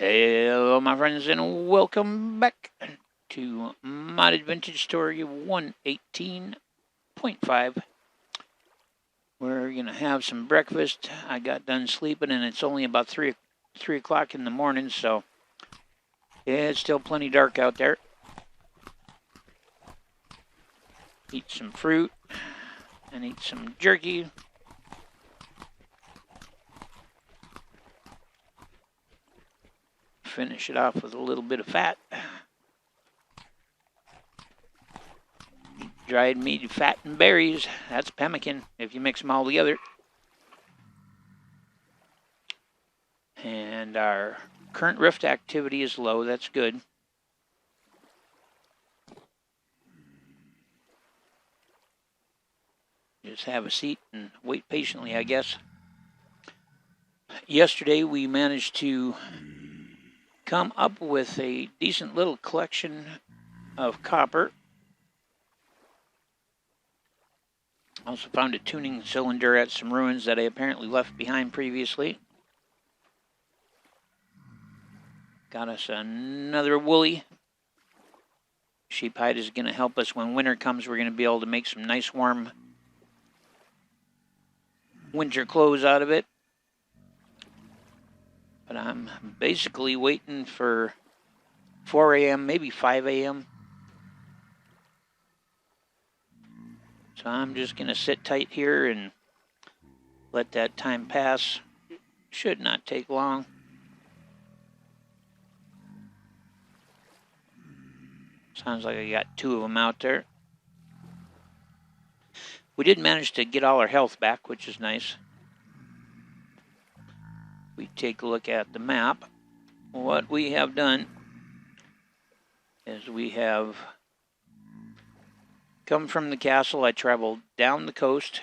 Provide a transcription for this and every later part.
Hello, my friends, and welcome back to Modded Vintage Story 118.5. We're going to have some breakfast. I got done sleeping, and it's only about 3 o'clock in the morning, so it's still plenty dark out there. Eat some fruit and eat some jerky. Finish it off with a little bit of fat. Dried meat, fat, and berries. That's pemmican if you mix them all together. And our current rift activity is low. That's good. Just have a seat and wait patiently, I guess. Yesterday we managed to come up with a decent little collection of copper. Also found a tuning cylinder at some ruins that I apparently left behind previously. Got us another woolly. Sheep hide is going to help us when winter comes. We're going to be able to make some nice warm winter clothes out of it. But I'm basically waiting for 4 a.m., maybe 5 a.m. So I'm just going to sit tight here and let that time pass. Should not take long. Sounds like I got 2 of them out there. We did manage to get all our health back, which is nice. We take a look at the map. What we have done is we have come from the castle. I traveled down the coast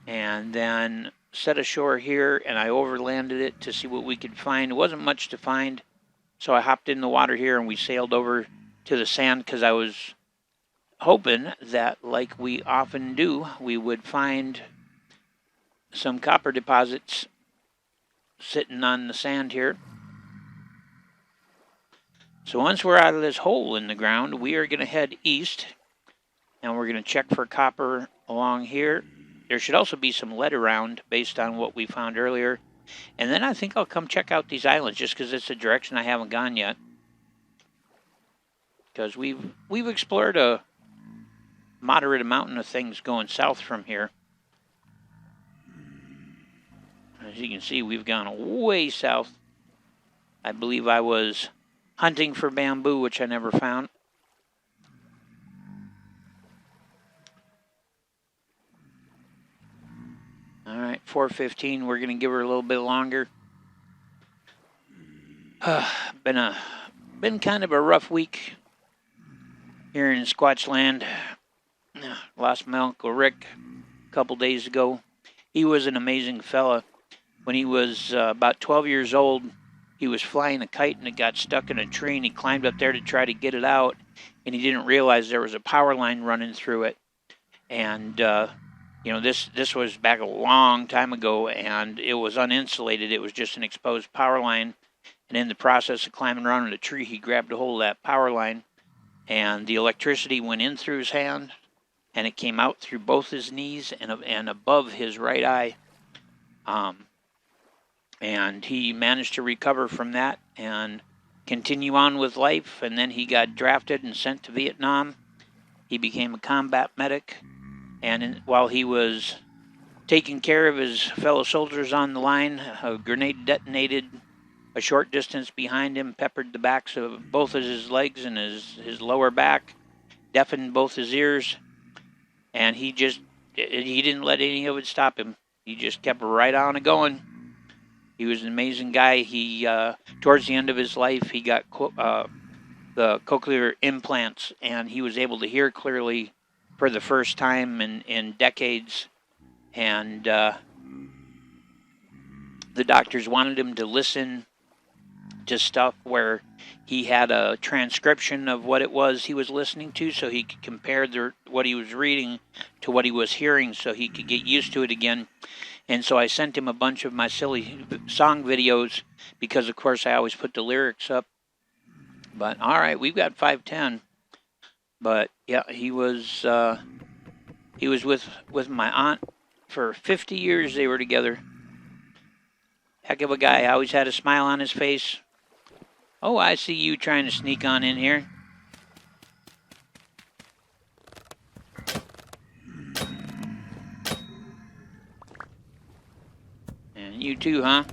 and then set ashore here, and I overlanded it to see what we could find. It wasn't much to find, so I hopped in the water here and we sailed over to the sand because I was hoping that, like we often do, we would find some copper deposits sitting on the sand here. So once we're out of this hole in the ground, we are going to head east, and we're going to check for copper along here. There should also be some lead around based on what we found earlier. And then I think I'll come check out these islands just because it's a direction I haven't gone yet. Because we've explored a moderate amount of things going south from here. As you can see, we've gone way south. I believe I was hunting for bamboo, which I never found. All right, 4:15. We're going to give her a little bit longer. Been kind of a rough week here in Squatchland. Lost my Uncle Rick a couple days ago. He was an amazing fella. When he was about 12 years old, he was flying a kite and it got stuck in a tree, and he climbed up there to try to get it out, and he didn't realize there was a power line running through it. And, this was back a long time ago, and it was uninsulated. It was just an exposed power line. And in the process of climbing around in a tree, he grabbed a hold of that power line, and the electricity went in through his hand, and it came out through both his knees and above his right eye. And he managed to recover from that and continue on with life. And then he got drafted and sent to Vietnam. He became a combat medic. And while he was taking care of his fellow soldiers on the line, a grenade detonated a short distance behind him, peppered the backs of both of his legs and his lower back, deafened both his ears. And he didn't let any of it stop him. He just kept right on going. He was an amazing guy. He, towards the end of his life, he got the cochlear implants, and he was able to hear clearly for the first time in decades. And the doctors wanted him to listen to stuff where he had a transcription of what it was he was listening to, so he could compare what he was reading to what he was hearing, so he could get used to it again. And so I sent him a bunch of my silly song videos because, of course, I always put the lyrics up. But all right, we've got 510. But yeah, he was with my aunt for 50 years. They were together. Heck of a guy. Always had a smile on his face. Oh, I see you trying to sneak on in here. And you too, huh?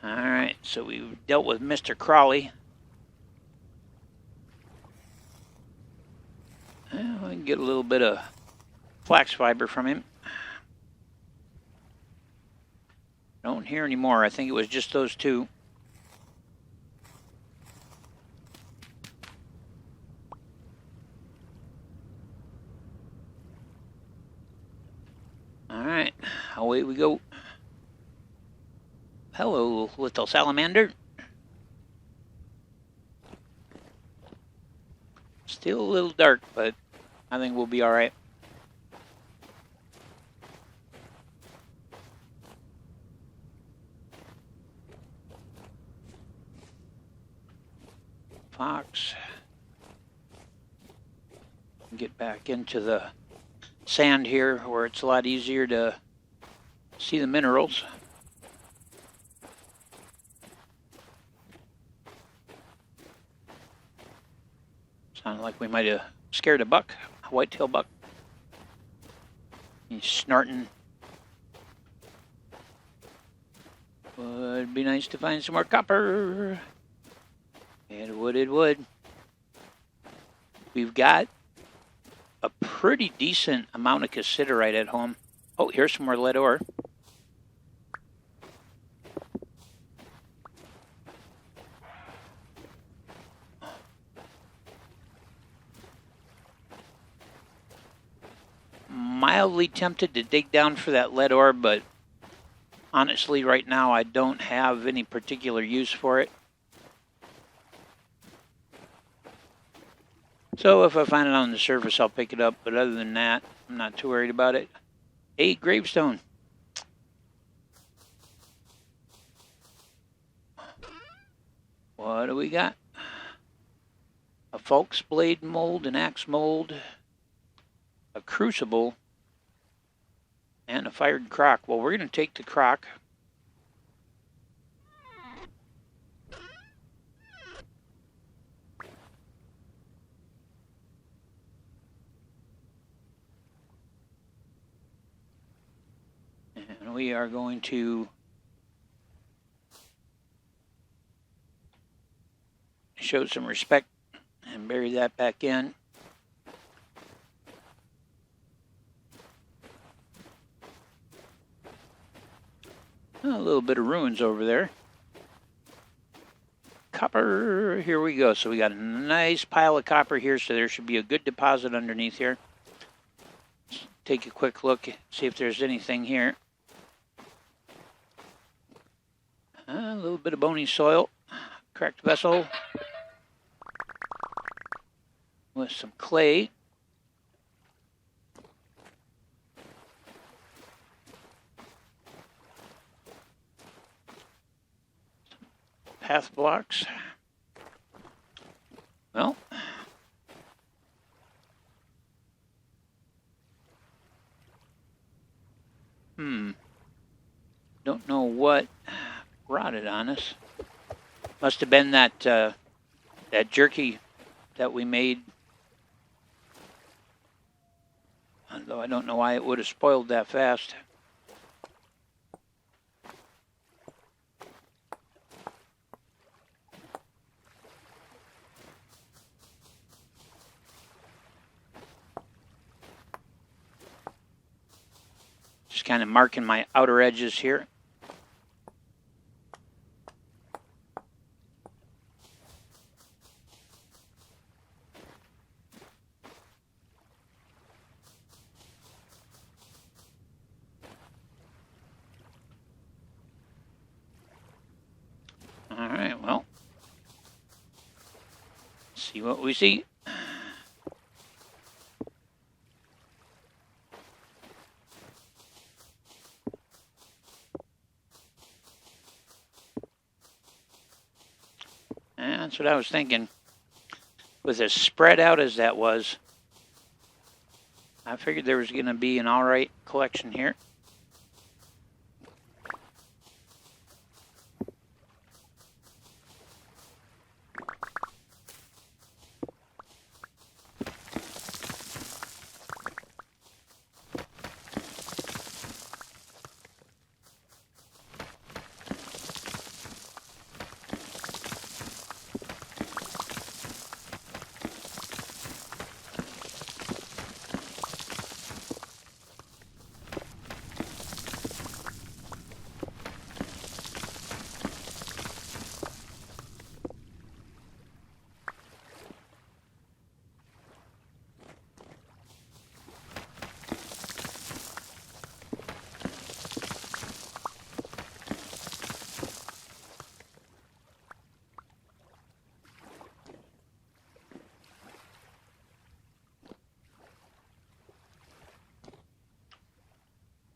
Alright, so we've dealt with Mr. Crawley. Well, we can get a little bit of flax fiber from him. Don't hear any more. I think it was just those two. Alright, away we go. Hello, little salamander. Still a little dark, but I think we'll be alright. Fox. Get back into the sand here where it's a lot easier to see the minerals. Sounded like we might have scared a buck, a whitetail buck. He's snorting. Would be nice to find some more copper. It would. We've got a pretty decent amount of cassiterite at home. Oh, here's some more lead ore. Mildly tempted to dig down for that lead ore, but honestly, right now I don't have any particular use for it. So if I find it on the surface, I'll pick it up. But other than that, I'm not too worried about it. Hey, gravestone. What do we got? A Falk's blade mold, an axe mold, a crucible, and a fired crock. Well, we're going to take the crock. And we are going to show some respect and bury that back in. A little bit of ruins over there. Copper, here we go. So we got a nice pile of copper here, so there should be a good deposit underneath here. Let's take a quick look, see if there's anything here. A little bit of bony soil, cracked vessel with some clay. Path blocks. Well, don't know what rotted on us. Must have been that that jerky that we made. Although I don't know why it would have spoiled that fast. Just kind of marking my outer edges here. All right, well, see what we see. That's what I was thinking. With as spread out as that was, I figured there was going to be an alright collection here.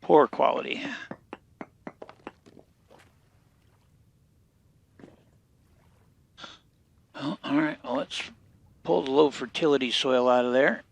Poor quality. Oh, all right, well, let's pull the low fertility soil out of there.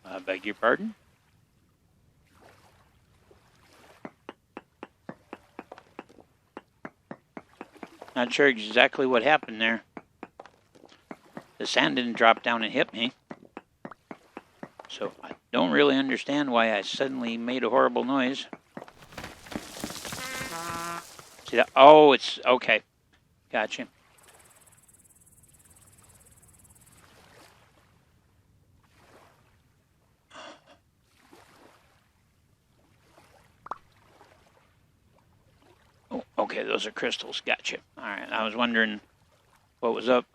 I beg your pardon? Not sure exactly what happened there. The sand didn't drop down and hit me. So I don't really understand why I suddenly made a horrible noise. See that? Oh, it's okay. Gotcha. Oh, okay, those are crystals. Gotcha. All right, I was wondering what was up.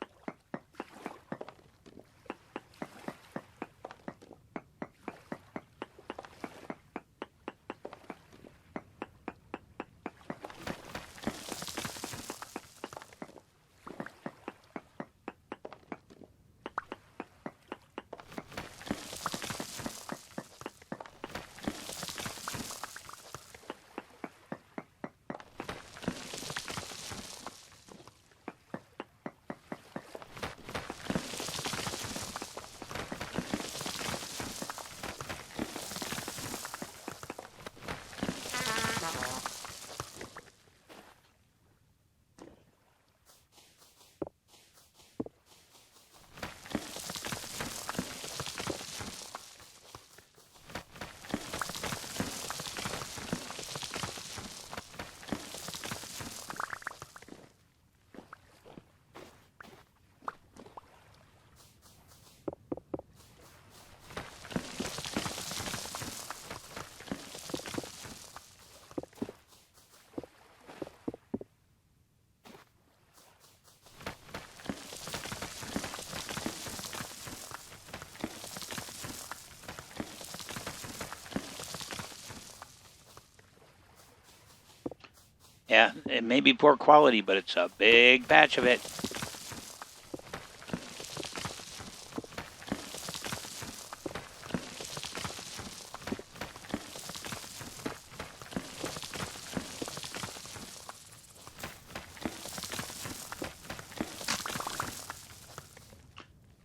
Yeah, it may be poor quality, but it's a big patch of it.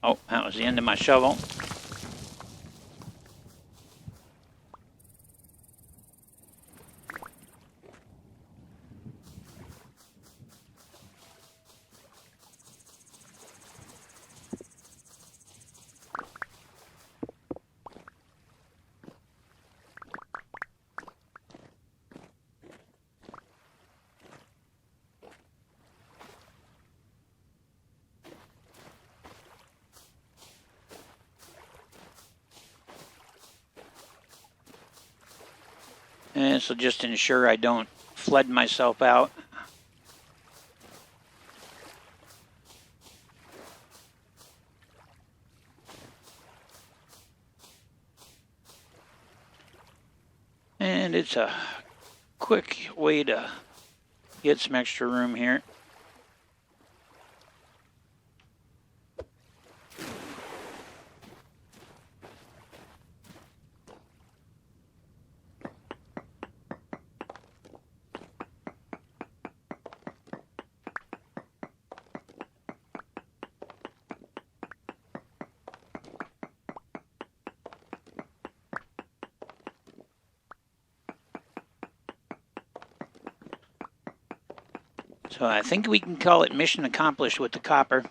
Oh, that was the end of my shovel. And this will just ensure I don't flood myself out. And it's a quick way to get some extra room here. So I think we can call it mission accomplished with the copper.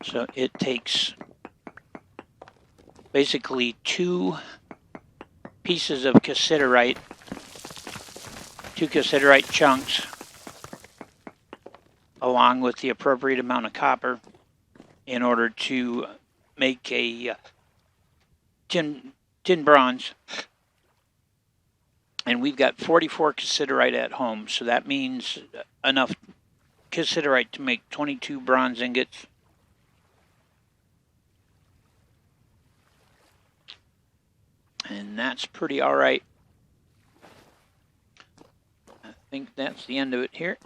So it takes basically 2 pieces of cassiterite, 2 cassiterite chunks, along with the appropriate amount of copper in order to make a tin bronze. And we've got 44 cassiterite at home, so that means enough cassiterite to make 22 bronze ingots. And that's pretty all right. I think that's the end of it here.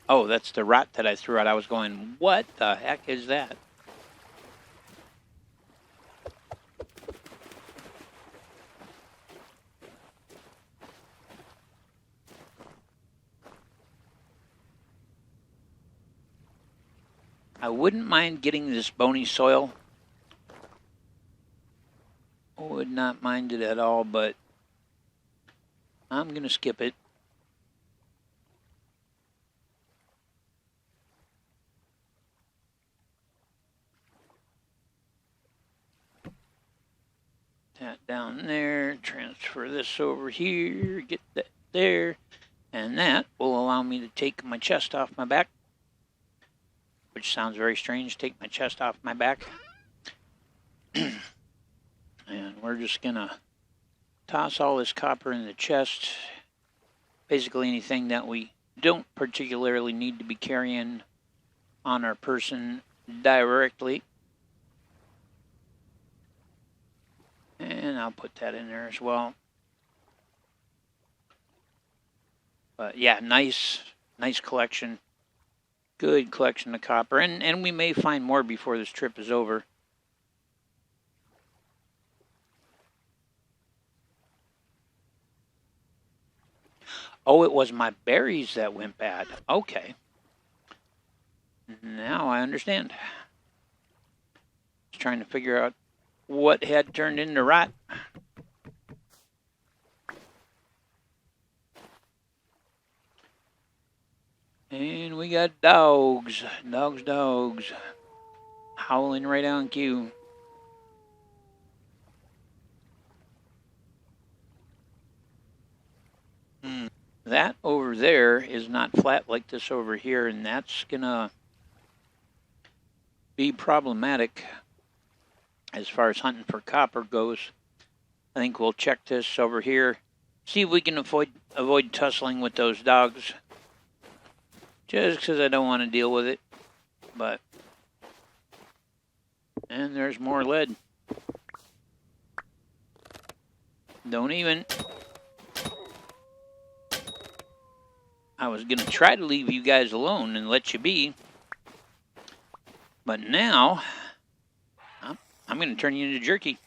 Oh, that's the rot that I threw out. I was going, what the heck is that? I wouldn't mind getting this bony soil. I would not mind it at all, but I'm going to skip it. That down there, transfer this over here, get that there, and that will allow me to take my chest off my back. Which sounds very strange, take my chest off my back. And we're just gonna toss all this copper in the chest. Basically anything that we don't particularly need to be carrying on our person directly. And I'll put that in there as well. But yeah, nice collection. Good collection of copper, and we may find more before this trip is over. Oh, it was my berries that went bad. Okay. Now I understand. Just trying to figure out what had turned into rot. And we got dogs, howling right on cue. That over there is not flat like this over here, and that's gonna be problematic as far as hunting for copper goes. I think we'll check this over here, see if we can avoid tussling with those dogs, just because I don't want to deal with it. But, and there's more lead. Don't even. I was going to try to leave you guys alone and let you be, but now I'm going to turn you into jerky.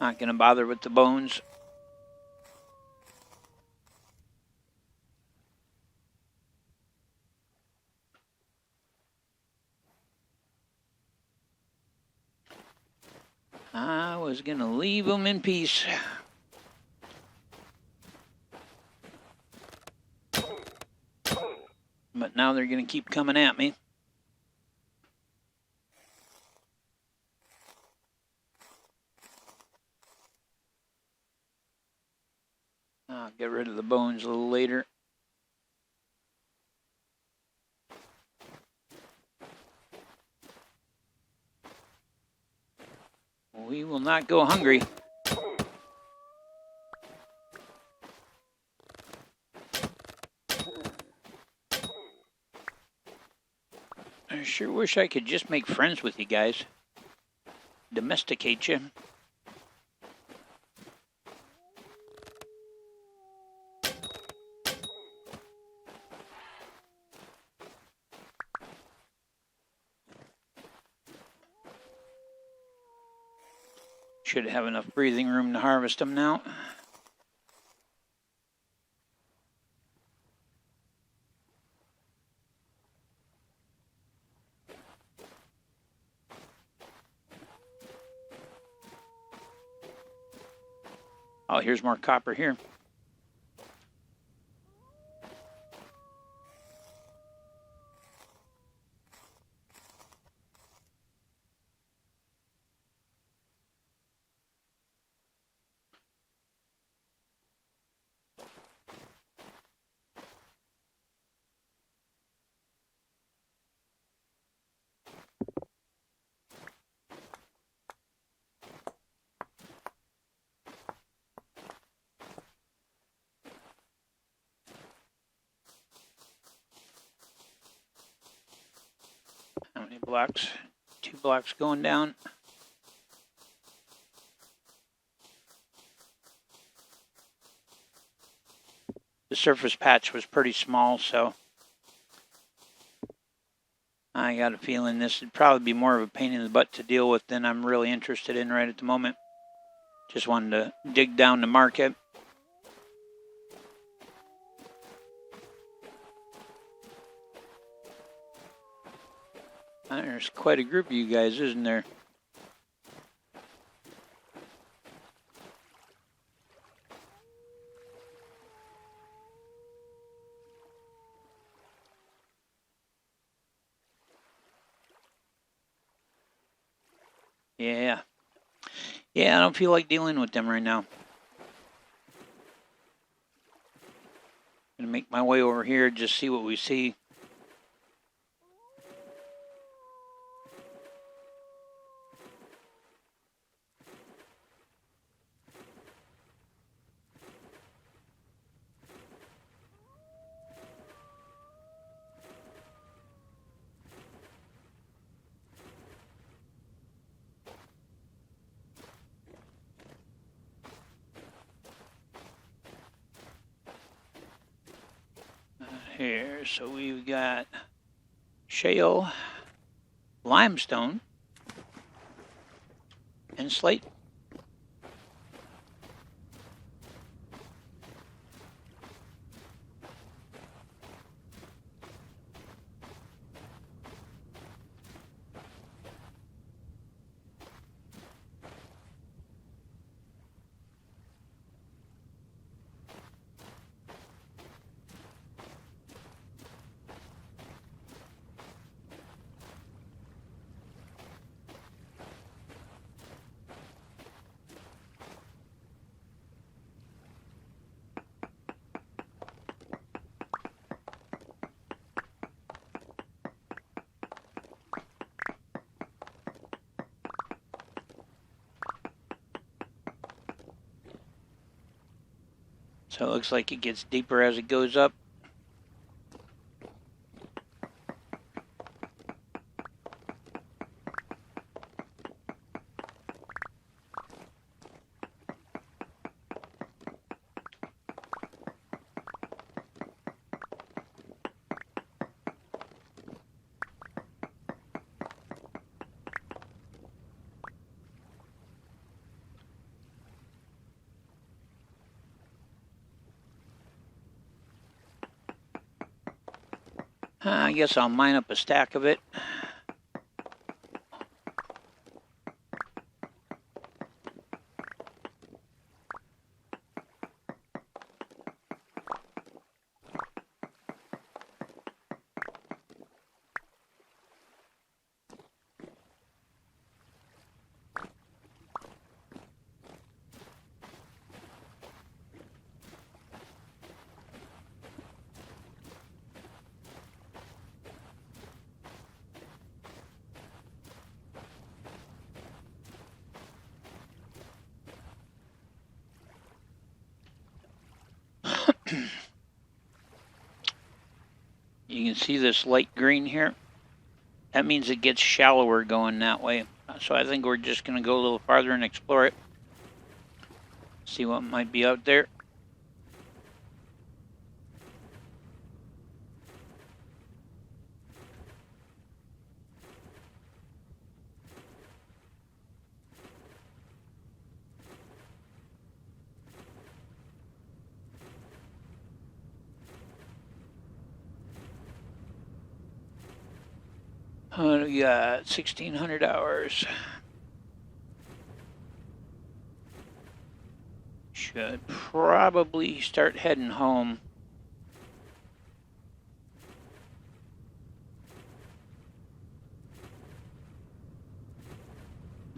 Not going to bother with the bones. I was going to leave them in peace. But now they're going to keep coming at me. I'll get rid of the bones a little later. We will not go hungry. I sure wish I could just make friends with you guys. Domesticate you. Should have enough breathing room to harvest them now. Oh, here's more copper here. How many blocks? 2 blocks going down. The surface patch was pretty small, so I got a feeling this would probably be more of a pain in the butt to deal with than I'm really interested in right at the moment. Just wanted to dig down to mark it. There's quite a group of you guys, isn't there? Yeah. Yeah, I don't feel like dealing with them right now. Gonna make my way over here, just see what we see. Here, so we've got shale, limestone, and slate. So it looks like it gets deeper as it goes up. I guess I'll mine up a stack of it. You can see this light green here. That means it gets shallower going that way. So I think we're just going to go a little farther and explore it. See what might be out there. We got 1,600 hours. Should probably start heading home.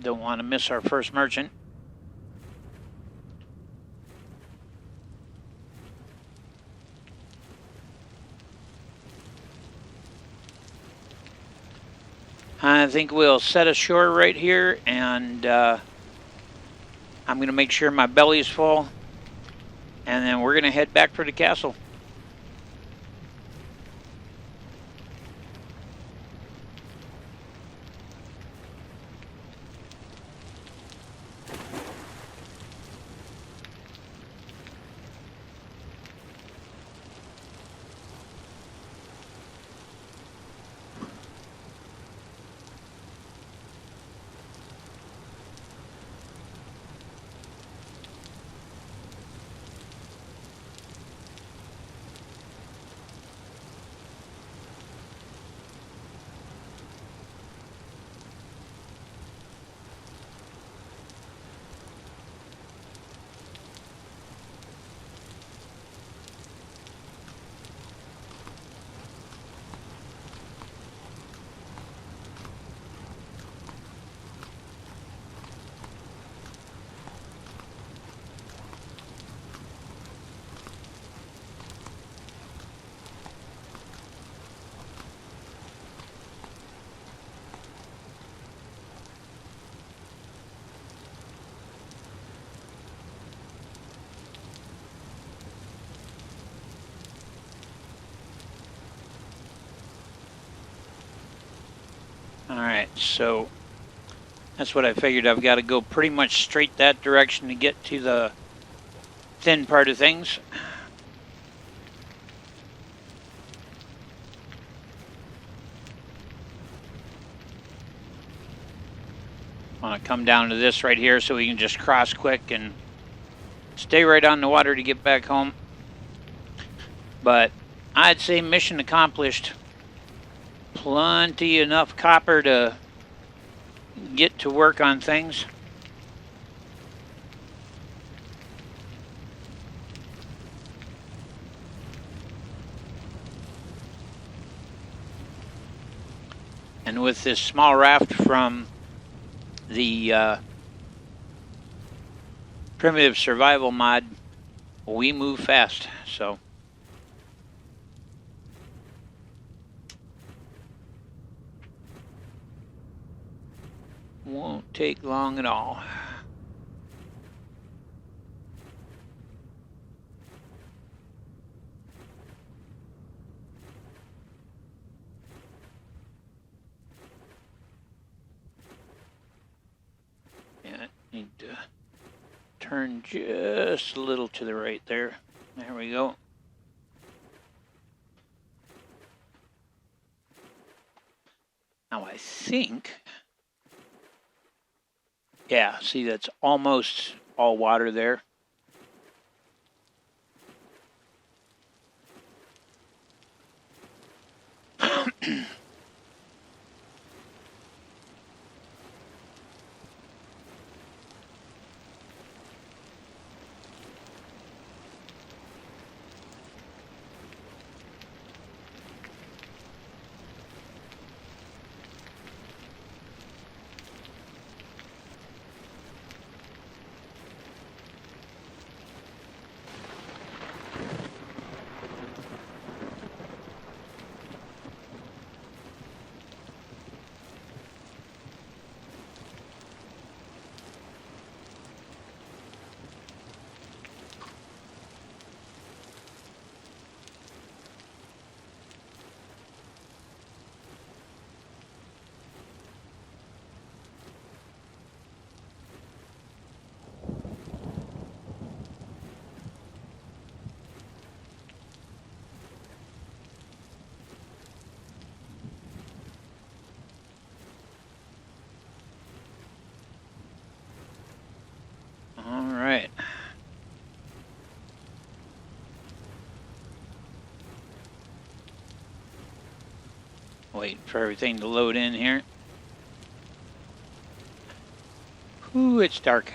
Don't want to miss our first merchant. I think we'll set ashore right here, and I'm going to make sure my belly's full, and then we're going to head back for the castle. Alright, so that's what I figured. I've got to go pretty much straight that direction to get to the thin part of things. I want to come down to this right here so we can just cross quick and stay right on the water to get back home. But I'd say mission accomplished. Plenty enough copper to get to work on things. And with this small raft from the primitive survival mod, we move fast, so won't take long at all. turn just a little to the right there. There we go. Now I think, yeah, see that's almost all water there. All right. Wait for everything to load in here. Ooh, it's dark.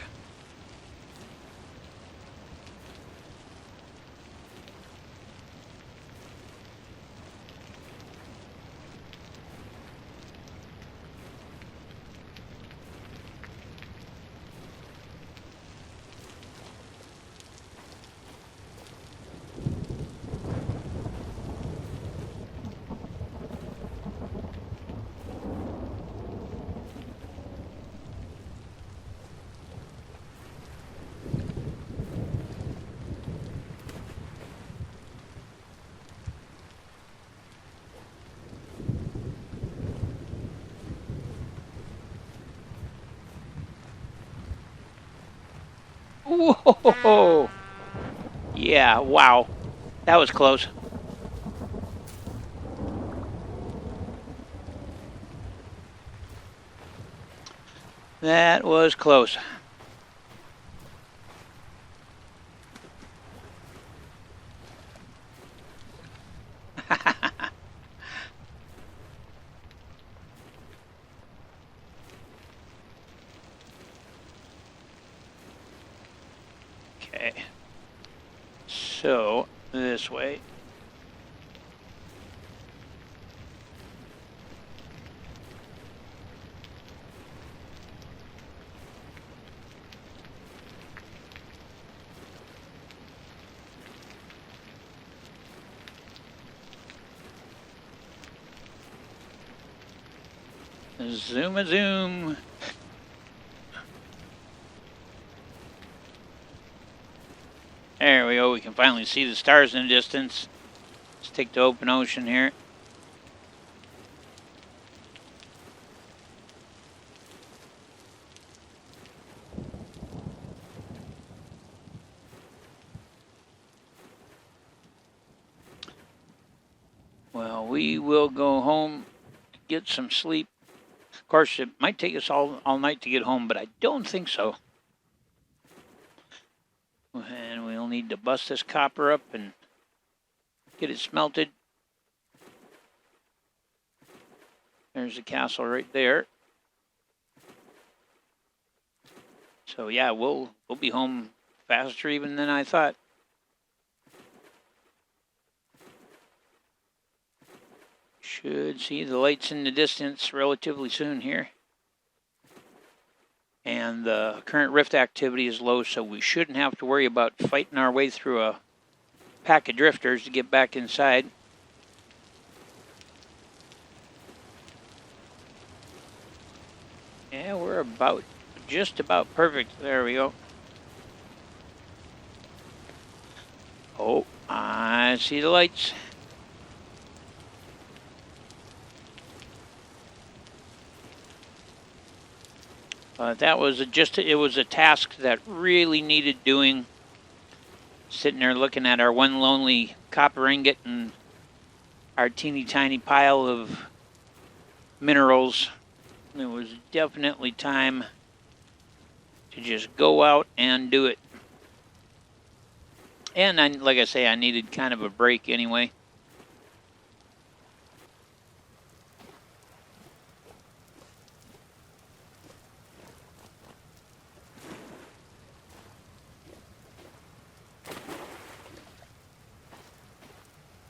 Whoa! Yeah, wow. That was close. That was close. Okay. So, this way. Zoom a zoom. There we go. We can finally see the stars in the distance. Let's take the open ocean here. Well, we will go home, get some sleep. Of course, it might take us all night to get home, but I don't think so. And we'll need to bust this copper up and get it smelted. There's the castle right there. So yeah, we'll be home faster even than I thought. Should see the lights in the distance relatively soon here. And the current rift activity is low, so we shouldn't have to worry about fighting our way through a pack of drifters to get back inside. Yeah, we're just about perfect. There we go. Oh, I see the lights. That was it was a task that really needed doing. Sitting there looking at our one lonely copper ingot and our teeny tiny pile of minerals. It was definitely time to just go out and do it. And like I say, I needed kind of a break anyway.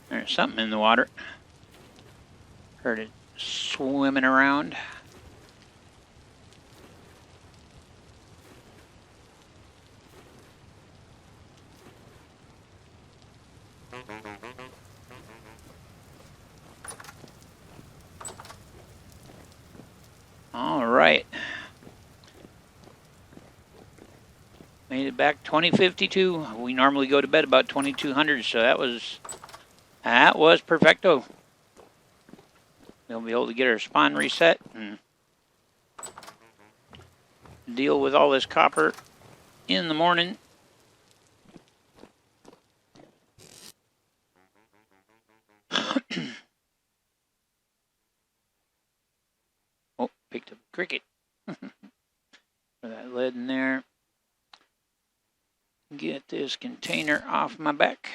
There's something in the water. Heard it swimming around. All right. Made it back 2052. We normally go to bed about 2200, so that was perfecto. We'll be able to get our spawn reset and deal with all this copper in the morning. Oh, picked up a cricket. Put that lead in there. Get this container off my back.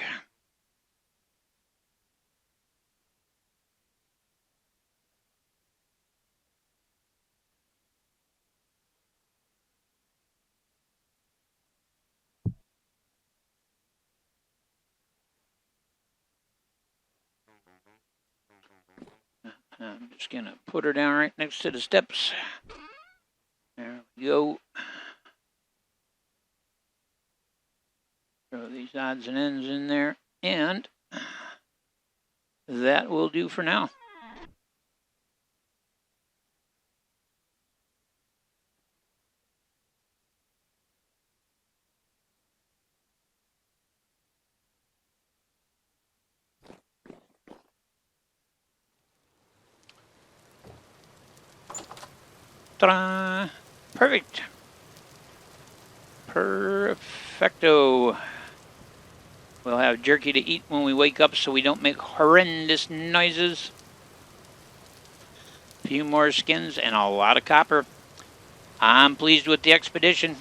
I'm just going to put her down right next to the steps. There we go. Throw these odds and ends in there, and that will do for now. Ta-da! Perfect. Perfecto. We'll have jerky to eat when we wake up so we don't make horrendous noises. A few more skins and a lot of copper. I'm pleased with the expedition.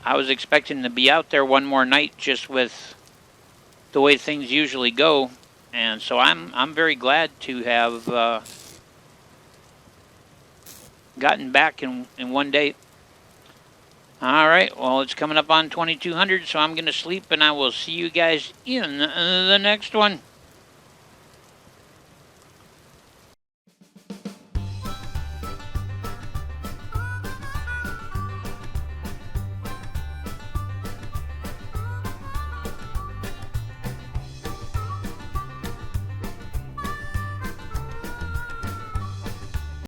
I was expecting to be out there one more night just with the way things usually go. And so I'm very glad to have gotten back in one day. All right, well, it's coming up on 2200, so I'm going to sleep, and I will see you guys in the next one.